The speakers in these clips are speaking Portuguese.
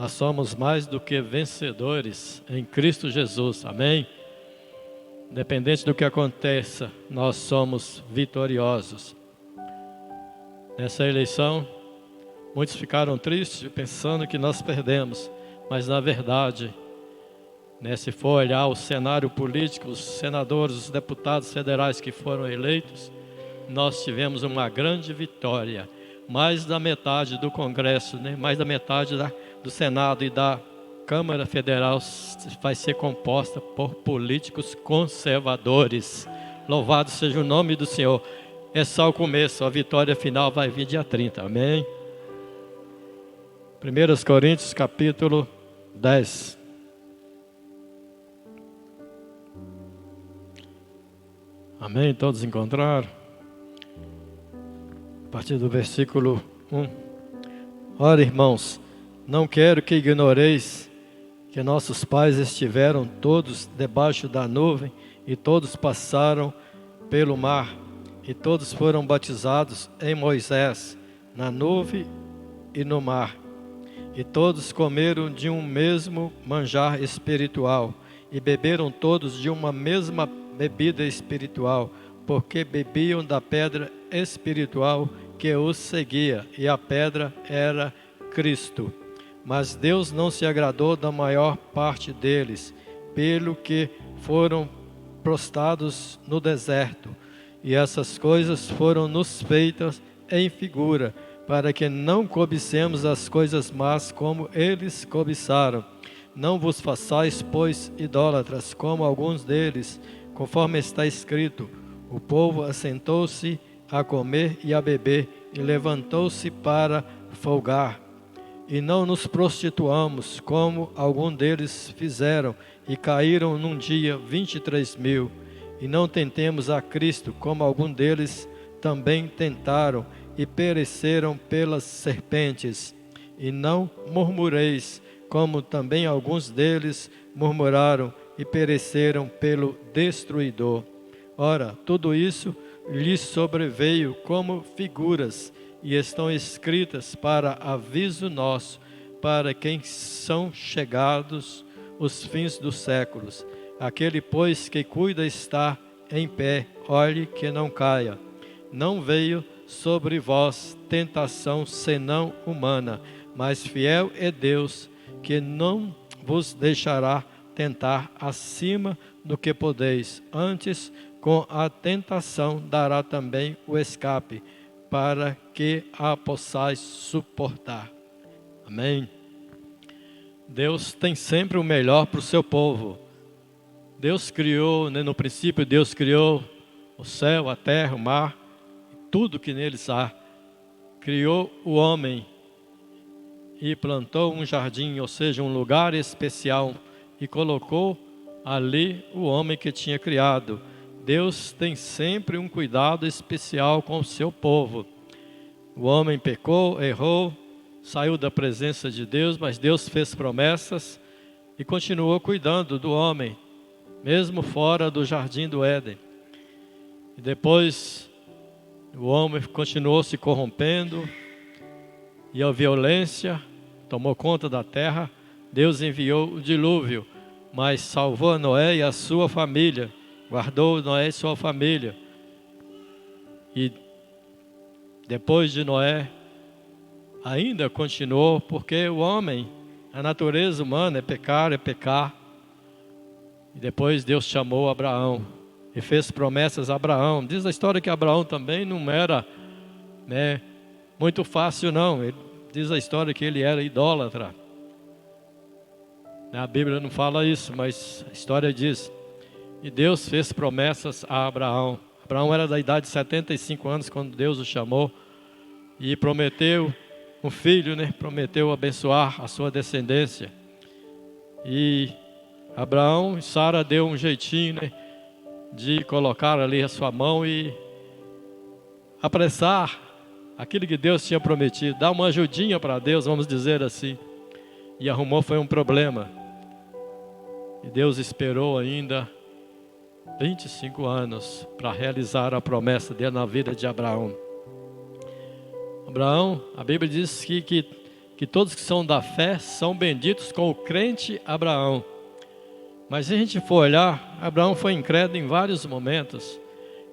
Nós somos mais do que vencedores em Cristo Jesus, amém? Independente do que aconteça, nós somos vitoriosos. Nessa eleição, muitos ficaram tristes pensando que nós perdemos, mas na verdade, se for olhar o cenário político, os senadores, os deputados federais que foram eleitos, nós tivemos uma grande vitória. Mais da metade do Congresso, mais da metade do Senado e da Câmara Federal vai ser composta por políticos conservadores. Louvado seja o nome do Senhor. É só o começo, a vitória final vai vir dia 30, amém? 1 Coríntios capítulo 10. Amém? Todos encontraram? A partir do versículo 1. Ora, irmãos, não quero que ignoreis que nossos pais estiveram todos debaixo da nuvem e todos passaram pelo mar e todos foram batizados em Moisés, na nuvem e no mar. E todos comeram de um mesmo manjar espiritual e beberam todos de uma mesma bebida espiritual, porque bebiam da pedra espiritual que os seguia, e a pedra era Cristo. Mas Deus não se agradou da maior parte deles, pelo que foram prostrados no deserto. E essas coisas foram nos feitas em figura, para que não cobicemos as coisas más como eles cobiçaram. Não vos façais, pois, idólatras, como alguns deles, conforme está escrito: o povo assentou-se a comer e a beber, e levantou-se para folgar. E não nos prostituamos, como alguns deles fizeram, e caíram num dia 23.000. E não tentemos a Cristo, como alguns deles também tentaram, e pereceram pelas serpentes. E não murmureis, como também alguns deles murmuraram, e pereceram pelo destruidor. Ora, tudo isso lhes sobreveio como figuras, e estão escritas para aviso nosso, para quem são chegados os fins dos séculos. Aquele, pois, que cuida estar em pé, olhe que não caia. Não veio sobre vós tentação senão humana, mas fiel é Deus, que não vos deixará tentar acima do que podeis. Antes, com a tentação dará também o escape, para que a possais suportar. Amém? Deus tem sempre o melhor para o seu povo. Deus criou, no princípio Deus criou o céu, a terra, o mar, tudo que neles há. Criou o homem e plantou um jardim, ou seja, um lugar especial, e colocou ali o homem que tinha criado. Deus tem sempre um cuidado especial com o seu povo. O homem pecou, errou, saiu da presença de Deus, mas Deus fez promessas e continuou cuidando do homem, mesmo fora do jardim do Éden. E depois o homem continuou se corrompendo e a violência tomou conta da terra. Deus enviou o dilúvio, mas salvou Noé e a sua família, guardou Noé e sua família. E depois de Noé, ainda continuou, porque o homem, a natureza humana é pecar, E depois Deus chamou Abraão e fez promessas a Abraão. Diz a história que Abraão também não era muito fácil, não. Diz a história que ele era idólatra. A Bíblia não fala isso, mas a história diz. E Deus fez promessas a Abraão. Abraão era da idade de 75 anos quando Deus o chamou. E prometeu um filho, prometeu abençoar a sua descendência. E Abraão e Sara deu um jeitinho, de colocar ali a sua mão e apressar aquilo que Deus tinha prometido. Dar uma ajudinha para Deus, vamos dizer assim. E arrumou foi um problema. E Deus esperou ainda 25 anos para realizar a promessa dele na vida de Abraão. Abraão, a Bíblia diz que que todos que são da fé são benditos com o crente Abraão. Mas se a gente for olhar, Abraão foi incrédulo em vários momentos.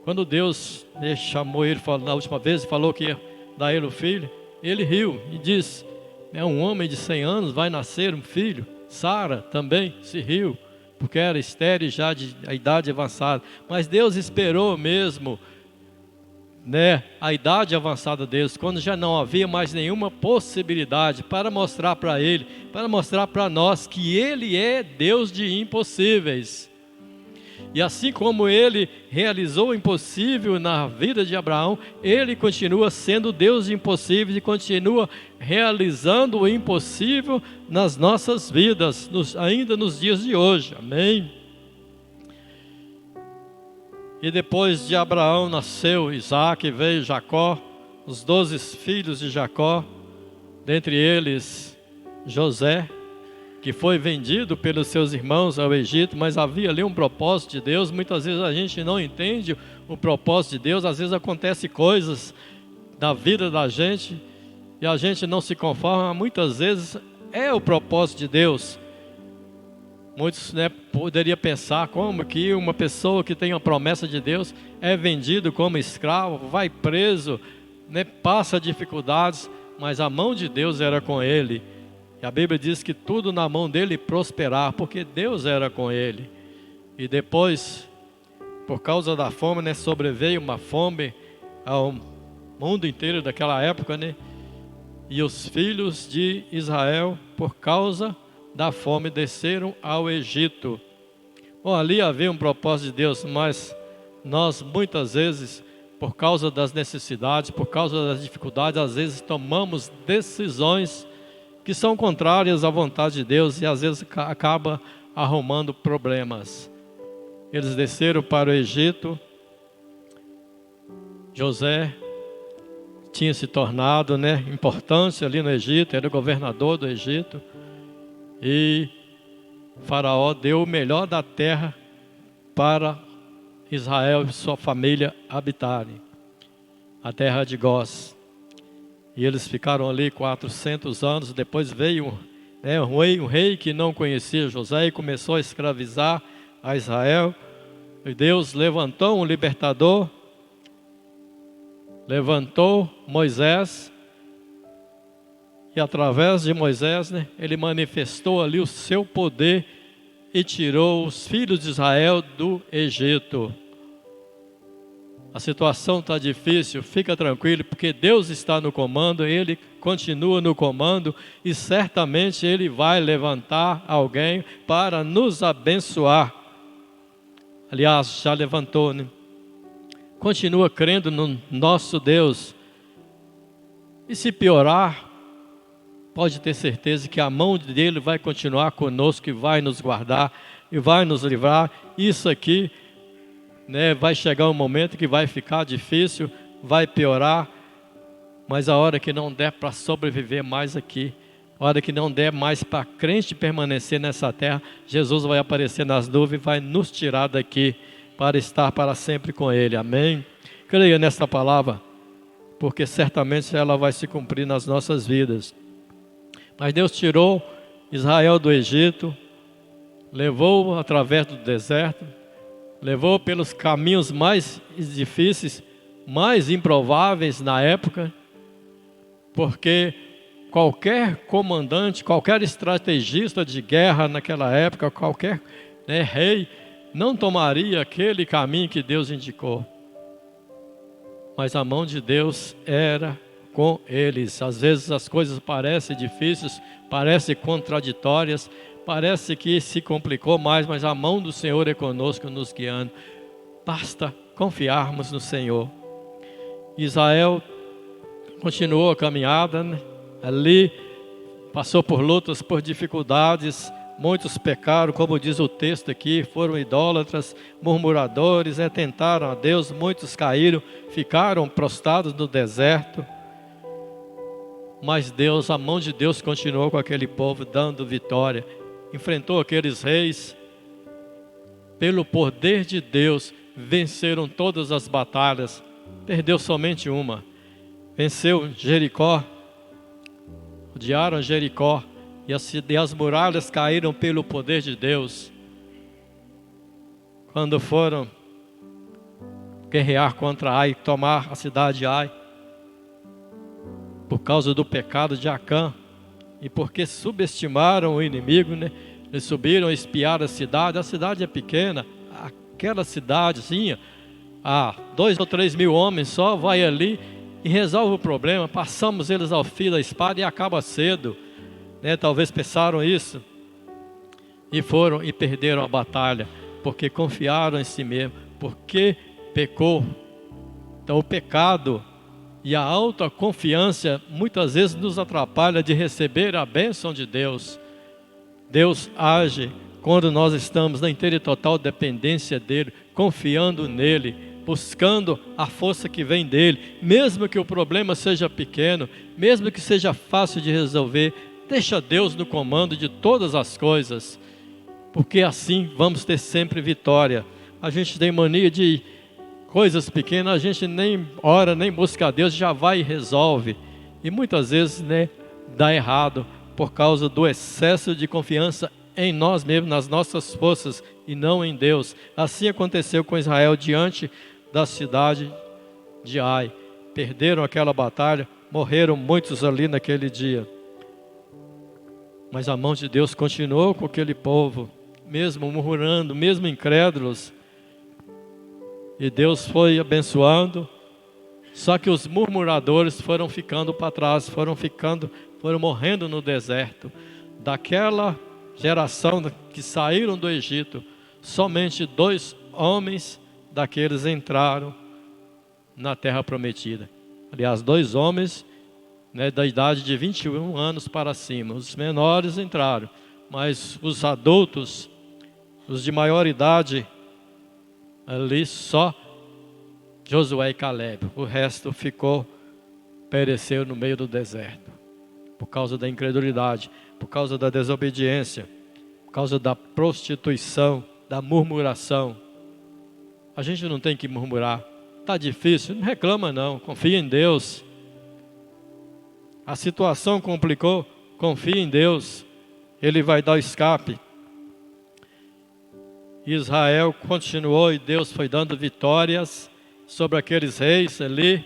Quando Deus chamou ele na última vez e falou que ia dar ele o filho, ele riu e disse: um homem de 100 anos vai nascer um filho. Sara também se riu, porque era estéril já de a idade avançada. Mas Deus esperou mesmo, a idade avançada deles, quando já não havia mais nenhuma possibilidade, para mostrar para ele, para mostrar para nós que ele é Deus de impossíveis. E assim como ele realizou o impossível na vida de Abraão, ele continua sendo Deus de impossíveis e continua realizando o impossível nas nossas vidas, ainda nos dias de hoje. Amém? E depois de Abraão nasceu Isaac, veio Jacó, os 12 filhos de Jacó, dentre eles José, que foi vendido pelos seus irmãos ao Egito, mas havia ali um propósito de Deus. Muitas vezes a gente não entende o propósito de Deus, às vezes acontecem coisas da vida da gente e a gente não se conforma. Muitas vezes é o propósito de Deus. Muitos poderiam pensar como que uma pessoa que tem a promessa de Deus é vendido como escravo, vai preso, passa dificuldades, mas a mão de Deus era com ele. E a Bíblia diz que tudo na mão dele prosperar, porque Deus era com ele. E depois, por causa da fome, sobreveio uma fome ao mundo inteiro daquela época, E os filhos de Israel, por causa da fome, desceram ao Egito. Bom, ali havia um propósito de Deus, mas nós muitas vezes, por causa das necessidades, por causa das dificuldades, às vezes tomamos decisões que são contrárias à vontade de Deus e às vezes acaba arrumando problemas. Eles desceram para o Egito. José tinha se tornado importante ali no Egito, era o governador do Egito. E Faraó deu o melhor da terra para Israel e sua família habitarem, a terra de Gós. E eles ficaram ali 400 anos. Depois veio um rei que não conhecia José e começou a escravizar a Israel. E Deus levantou um libertador, levantou Moisés. E através de Moisés, ele manifestou ali o seu poder e tirou os filhos de Israel do Egito. A situação está difícil, fica tranquilo, porque Deus está no comando, Ele continua no comando e certamente Ele vai levantar alguém para nos abençoar. Aliás, já levantou, Continua crendo no nosso Deus. E se piorar, pode ter certeza que a mão dele vai continuar conosco e vai nos guardar e vai nos livrar. Isso aqui, vai chegar um momento que vai ficar difícil, vai piorar, mas a hora que não der para sobreviver mais aqui, a hora que não der mais para crente permanecer nessa terra, Jesus vai aparecer nas nuvens e vai nos tirar daqui para estar para sempre com Ele. Amém? Creia nesta palavra, porque certamente ela vai se cumprir nas nossas vidas. Mas Deus tirou Israel do Egito, levou através do deserto, levou pelos caminhos mais difíceis, mais improváveis na época, porque qualquer comandante, qualquer estrategista de guerra naquela época, qualquer rei, não tomaria aquele caminho que Deus indicou. Mas a mão de Deus era com eles. Às vezes as coisas parecem difíceis, parecem contraditórias, parece que se complicou mais, mas a mão do Senhor é conosco, nos guiando. Basta confiarmos no Senhor. Israel continuou a caminhada, ali passou por lutas, por dificuldades. Muitos pecaram, como diz o texto aqui, foram idólatras, murmuradores, tentaram a Deus. Muitos caíram, ficaram prostrados no deserto. Mas Deus, a mão de Deus continuou com aquele povo, dando vitória. Enfrentou aqueles reis. Pelo poder de Deus, venceram todas as batalhas. Perdeu somente uma. Venceu Jericó. odiaram Jericó, e as muralhas caíram pelo poder de Deus. Quando foram guerrear contra Ai, tomar a cidade de Ai, por causa do pecado de Acã, e porque subestimaram o inimigo, né? Eles subiram a espiar a cidade é pequena, aquela cidadezinha, 2 ou 3 mil homens só, vai ali e resolve o problema, passamos eles ao fio da espada e acaba cedo, né? Talvez pensaram isso, e foram e perderam a batalha, porque confiaram em si mesmo, porque pecou. Então o pecado e a autoconfiança muitas vezes nos atrapalha de receber a bênção de Deus. Deus age quando nós estamos na inteira e total dependência dEle, confiando nele, buscando a força que vem dEle. Mesmo que o problema seja pequeno, mesmo que seja fácil de resolver, deixa Deus no comando de todas as coisas, porque assim vamos ter sempre vitória. A gente tem mania de coisas pequenas, a gente nem ora, nem busca a Deus, já vai e resolve. E muitas vezes, né, dá errado por causa do excesso de confiança em nós mesmos, nas nossas forças e não em Deus. Assim aconteceu com Israel diante da cidade de Ai. Perderam aquela batalha, morreram muitos ali naquele dia. Mas a mão de Deus continuou com aquele povo, mesmo murmurando, mesmo incrédulos. E Deus foi abençoando, só que os murmuradores foram ficando para trás, foram morrendo no deserto. Daquela geração que saíram do Egito, somente 2 homens daqueles entraram na terra prometida. Aliás, 2 homens, né, da idade de 21 anos para cima. Os menores entraram, mas os adultos, os de maior idade, ali só Josué e Caleb. O resto pereceu no meio do deserto, por causa da incredulidade, por causa da desobediência, por causa da prostituição, da murmuração. A gente não tem que murmurar. Está difícil, não reclama não, confia em Deus. A situação complicou, confia em Deus, Ele vai dar o escape. Israel continuou e Deus foi dando vitórias sobre aqueles reis ali.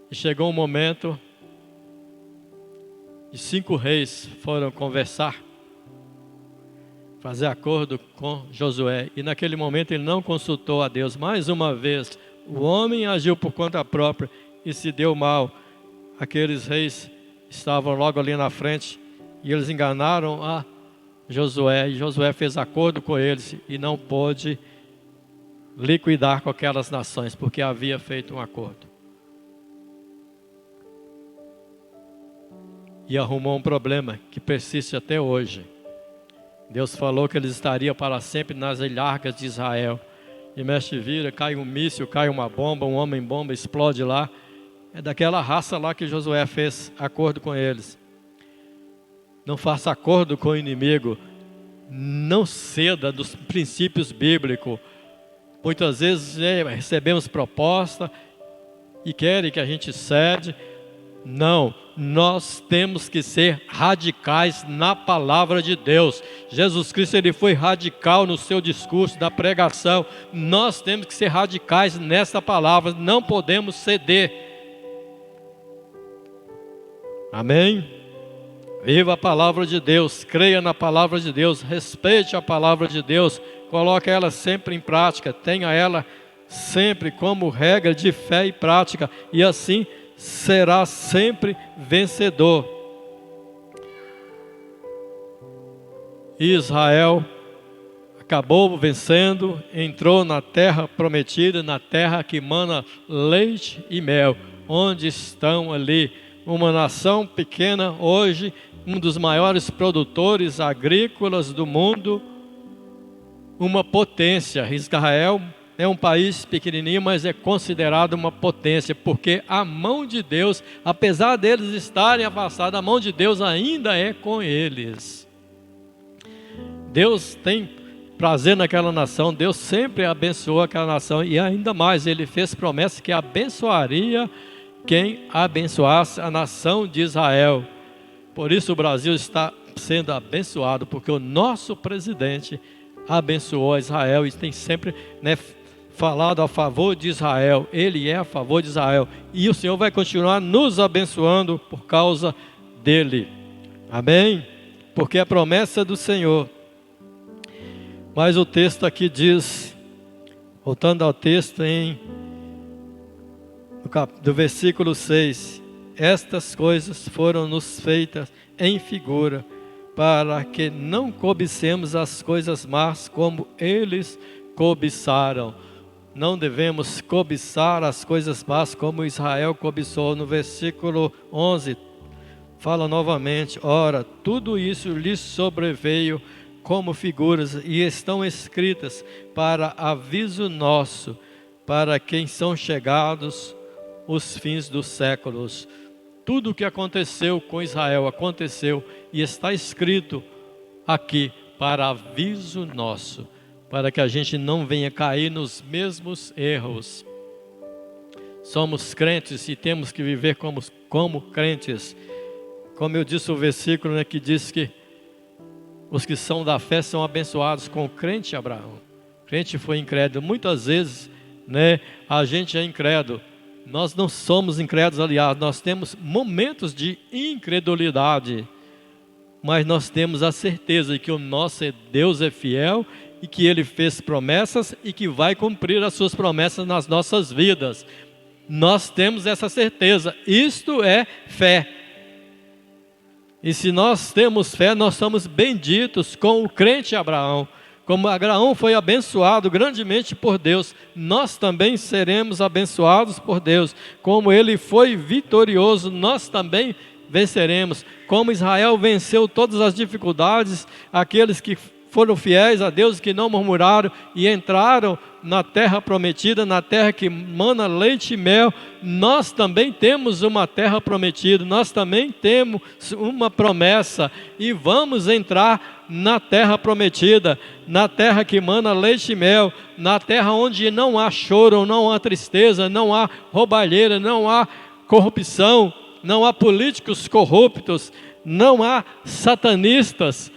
E chegou um momento e 5 reis foram conversar, fazer acordo com Josué. E naquele momento ele não consultou a Deus. Mais uma vez, o homem agiu por conta própria e se deu mal. Aqueles reis estavam logo ali na frente e eles enganaram a Josué. E Josué fez acordo com eles e não pôde liquidar com aquelas nações, porque havia feito um acordo. E arrumou um problema que persiste até hoje. Deus falou que eles estariam para sempre nas ilhargas de Israel. E mexe vira, cai um míssil, cai uma bomba, um homem-bomba explode lá. É daquela raça lá que Josué fez acordo com eles. Não faça acordo com o inimigo. Não ceda dos princípios bíblicos. Muitas vezes recebemos proposta e querem que a gente cede. Não, nós temos que ser radicais na palavra de Deus. Jesus Cristo, ele foi radical no seu discurso, da pregação. Nós temos que ser radicais nessa palavra, não podemos ceder. Amém? Viva a palavra de Deus, creia na palavra de Deus, respeite a palavra de Deus, coloque ela sempre em prática, tenha ela sempre como regra de fé e prática, e assim será sempre vencedor. Israel acabou vencendo, entrou na terra prometida, na terra que mana leite e mel, onde estão ali uma nação pequena, hoje um dos maiores produtores agrícolas do mundo, uma potência. Israel é um país pequenininho, mas é considerado uma potência, porque a mão de Deus, apesar deles estarem afastados, a mão de Deus ainda é com eles. Deus tem prazer naquela nação, Deus sempre abençoou aquela nação, e ainda mais, Ele fez promessa que abençoaria quem abençoasse a nação de Israel. Por isso o Brasil está sendo abençoado, porque o nosso presidente abençoou Israel e tem sempre, falado a favor de Israel. Ele é a favor de Israel e o Senhor vai continuar nos abençoando por causa dele. Amém? Porque é a promessa do Senhor. Mas o texto aqui diz, voltando ao texto do versículo 6, estas coisas foram-nos feitas em figura, para que não cobicemos as coisas más como eles cobiçaram. Não devemos cobiçar as coisas más como Israel cobiçou. No versículo 11, fala novamente, ora, tudo isso lhes sobreveio como figuras e estão escritas para aviso nosso, para quem são chegados os fins dos séculos. Tudo o que aconteceu com Israel aconteceu e está escrito aqui para aviso nosso, para que a gente não venha cair nos mesmos erros. Somos crentes e temos que viver como crentes. Como eu disse o versículo, que diz que os que são da fé são abençoados com o crente Abraão. O crente foi incrédulo. Muitas vezes, a gente é incrédulo. Nós não somos incrédulos, aliás, nós temos momentos de incredulidade. Mas nós temos a certeza de que o nosso Deus é fiel e que Ele fez promessas e que vai cumprir as suas promessas nas nossas vidas. Nós temos essa certeza. Isto é fé. E se nós temos fé, nós somos benditos com o crente Abraão. Como Abraão foi abençoado grandemente por Deus, nós também seremos abençoados por Deus. Como ele foi vitorioso, nós também venceremos. Como Israel venceu todas as dificuldades, aqueles que foram fiéis a Deus, que não murmuraram e entraram na terra prometida, na terra que mana leite e mel, nós também temos uma terra prometida, nós também temos uma promessa e vamos entrar na terra prometida, na terra que mana leite e mel, na terra onde não há choro, não há tristeza, não há roubalheira, não há corrupção, não há políticos corruptos, não há satanistas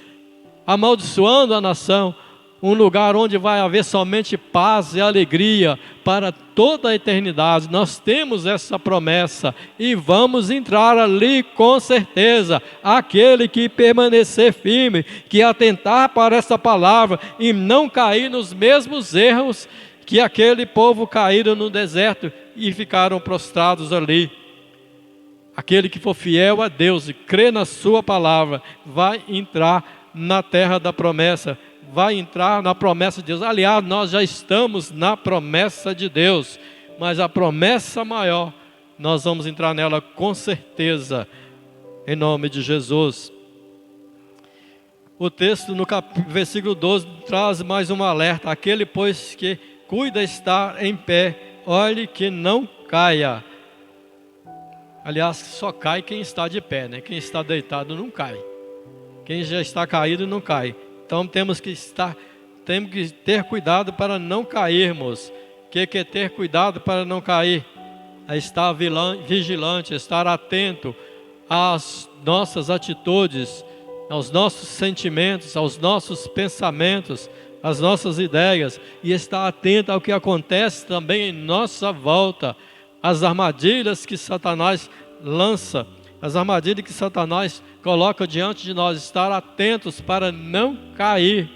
amaldiçoando a nação, um lugar onde vai haver somente paz e alegria para toda a eternidade. Nós temos essa promessa e vamos entrar ali com certeza. Aquele que permanecer firme, que atentar para essa palavra e não cair nos mesmos erros que aquele povo caíram no deserto e ficaram prostrados ali. Aquele que for fiel a Deus e crê na sua palavra, vai entrar na terra da promessa, vai entrar na promessa de Deus. Aliás, nós já estamos na promessa de Deus, mas a promessa maior, nós vamos entrar nela com certeza, em nome de Jesus. O texto no versículo 12 traz mais um alerta: aquele pois que cuida estar em pé, olhe que não caia. Aliás, só cai quem está de pé, quem está deitado não cai. Quem já está caído não cai. Então temos que ter cuidado para não cairmos. O que é ter cuidado para não cair? É estar vigilante, estar atento às nossas atitudes, aos nossos sentimentos, aos nossos pensamentos, às nossas ideias, e estar atento ao que acontece também em nossa volta, às armadilhas que Satanás lança, as armadilhas que Satanás coloca diante de nós, estar atentos para não cair.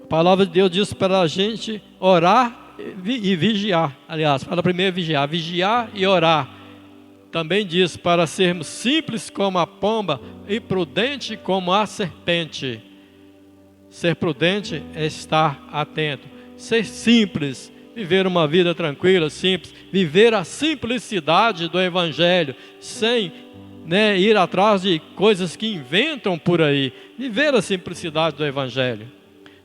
A palavra de Deus diz para a gente orar e vigiar. Aliás, fala primeiro vigiar e orar. Também diz para sermos simples como a pomba e prudente como a serpente. Ser prudente é estar atento. Ser simples, viver uma vida tranquila, simples, viver a simplicidade do Evangelho, sem ir atrás de coisas que inventam por aí. Viver a simplicidade do Evangelho.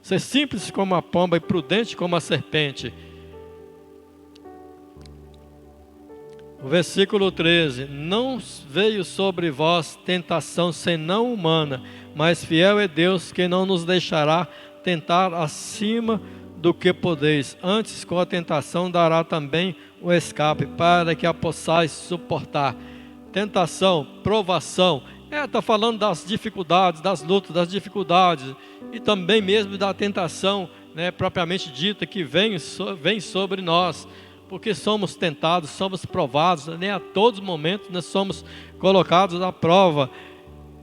Ser simples como a pomba e prudente como a serpente. O versículo 13: não veio sobre vós tentação senão humana, mas fiel é Deus que não nos deixará tentar acima do que podeis, antes com a tentação dará também o escape, para que a possais suportar. Tentação, provação, está falando das dificuldades, das lutas, das dificuldades, e também mesmo da tentação, propriamente dita, que vem sobre nós, porque somos tentados, somos provados, a todos os momentos nós somos colocados à prova.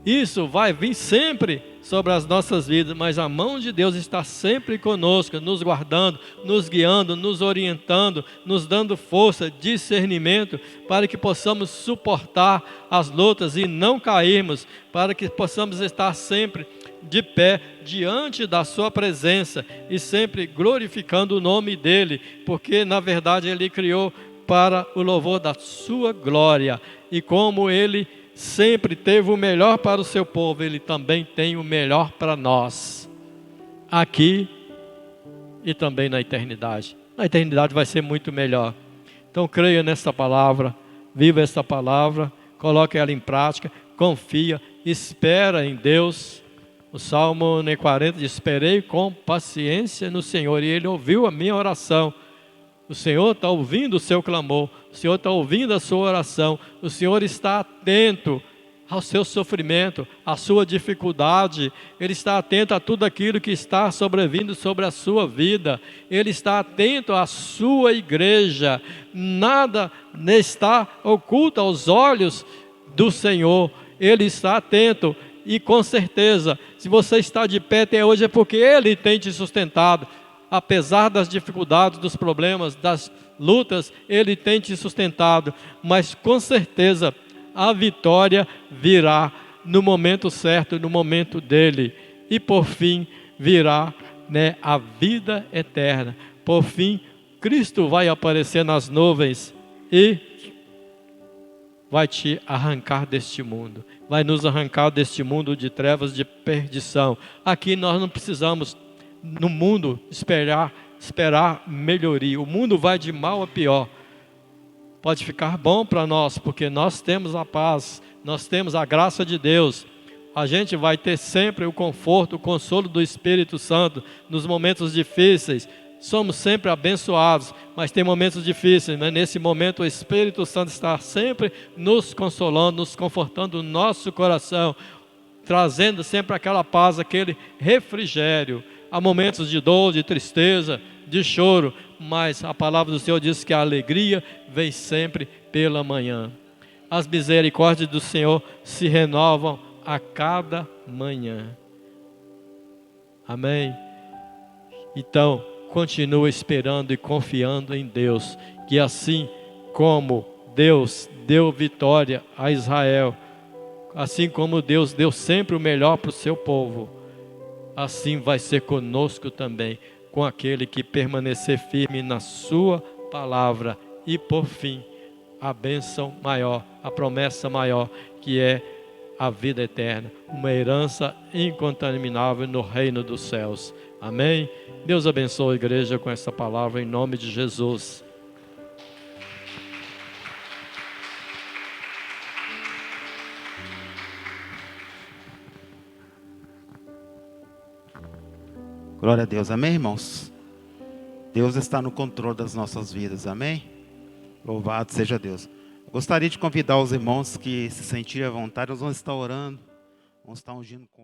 Isso vai vir sempre sobre as nossas vidas, mas a mão de Deus está sempre conosco, nos guardando, nos guiando, nos orientando, nos dando força, discernimento, para que possamos suportar as lutas e não cairmos, para que possamos estar sempre de pé diante da sua presença e sempre glorificando o nome dele, porque na verdade ele criou para o louvor da sua glória, e como ele sempre teve o melhor para o seu povo, ele também tem o melhor para nós, aqui e também na eternidade. Na eternidade vai ser muito melhor. Então creia nesta palavra, viva esta palavra, coloque ela em prática, confia, espera em Deus. O Salmo 40 diz: esperei com paciência no Senhor, e Ele ouviu a minha oração. O Senhor está ouvindo o seu clamor, o Senhor está ouvindo a sua oração, o Senhor está atento ao seu sofrimento, à sua dificuldade, Ele está atento a tudo aquilo que está sobrevindo sobre a sua vida, Ele está atento à sua igreja, nada está oculto aos olhos do Senhor, Ele está atento. E com certeza, se você está de pé até hoje, é porque Ele tem te sustentado. Apesar das dificuldades, dos problemas, das lutas, Ele tem te sustentado. Mas com certeza, a vitória virá no momento certo, no momento dEle. E por fim, virá a vida eterna. Por fim, Cristo vai aparecer nas nuvens e vai te arrancar deste mundo. Vai nos arrancar deste mundo de trevas, de perdição. Aqui nós não precisamos, no mundo, esperar melhoria. O mundo vai de mal a pior. Pode ficar bom para nós, porque nós temos a paz, nós temos a graça de Deus. A gente vai ter sempre o conforto, o consolo do Espírito Santo nos momentos difíceis. Somos sempre abençoados, mas tem momentos difíceis, mas nesse momento o Espírito Santo está sempre nos consolando, nos confortando o nosso coração, trazendo sempre aquela paz, aquele refrigério. Há momentos de dor, de tristeza, de choro, mas a palavra do Senhor diz que a alegria vem sempre pela manhã. As misericórdias do Senhor se renovam a cada manhã. Amém? Então, continua esperando e confiando em Deus, que assim como Deus deu vitória a Israel, assim como Deus deu sempre o melhor para o seu povo, assim vai ser conosco também, com aquele que permanecer firme na sua palavra. E por fim, a bênção maior, a promessa maior, que é a vida eterna, uma herança incontaminável no reino dos céus. Amém? Deus abençoe a igreja com essa palavra em nome de Jesus. Glória a Deus, amém, irmãos? Deus está no controle das nossas vidas, amém? Louvado seja Deus. Gostaria de convidar os irmãos que se sentirem à vontade, nós vamos estar orando, vamos estar ungindo com